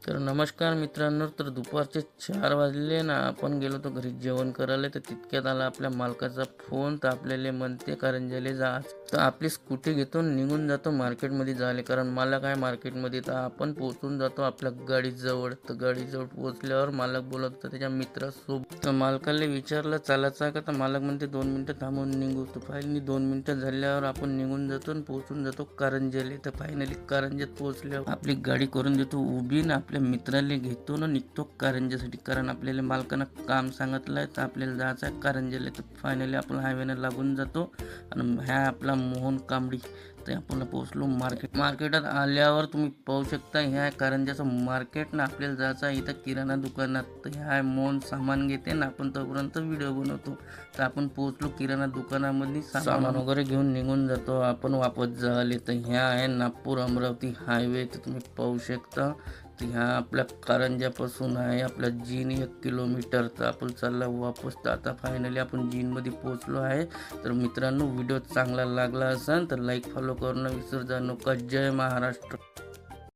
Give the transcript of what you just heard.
तर नमस्कार मित्रांनो, तर दुपारचे 4 वाजले ना, आपण गेलो होतो घरी जेवण करायला. तर तितक्यात आला आपल्या मालकाचा फोन. तर आपल्याला म्हणते कारंजाले जा. तर आपली स्कूटी घेतो निघून जातो मार्केटमध्ये जायला, कारण मालक आहे मार्केटमध्ये. तर आपण पोहोचून जातो आपल्या गाडीजवळ. तर गाडीजवळ पोहोचल्यावर मालक बोलत होता त्याच्या मित्रासोबत. तर मालकाला विचारलं चालायचं आहे का, तर मालक म्हणते 2 मिनटं थांबून निघू. तर फायनली 2 मिनटं झाल्यावर आपण निघून जातो आणि पोहोचून जातो कारंजाले. तर फायनली कारंजात पोहोचल्यावर आपली गाडी करून देतो उभी ना, आपल्या मित्राला घेतो ना निघतो कारंजासाठी, कारण आपल्याला मालकानं काम सांगितलं आहे. तर आपल्याला जायचं आहे कारंजाला. तर फायनली आपण हायवेनं लागून जातो आणि ह्या आपला मोहन कांबळी. तर आपण पोहोचलो मार्केटात आल्यावर तुम्ही पाहू शकता ह्या कारंजाचं मार्केट ना. आपल्याला जायचं आहे इथं किराणा दुकानात. तर ह्या मोहन सामान घेते ना, आपण तोपर्यंत व्हिडिओ बनवतो. तर आपण पोहोचलो किराणा दुकानामध्ये, सामान वगैरे घेऊन निघून जातो आपण वापस जायला. तर ह्या आहे नागपूर अमरावती हायवे. तर तुम्ही पाहू शकता. तर ह्या आपल्या कारंजापासून आहे आपल्या जीन 1 किलोमीटर. तर आपण चालला वापस. तर आता फायनली आपण जीनमध्ये पोहोचलो आहे. तर मित्रांनो, व्हिडिओ चांगला लागला असेल तर लाईक फॉलो करणं विसर जा नका. जय महाराष्ट्र.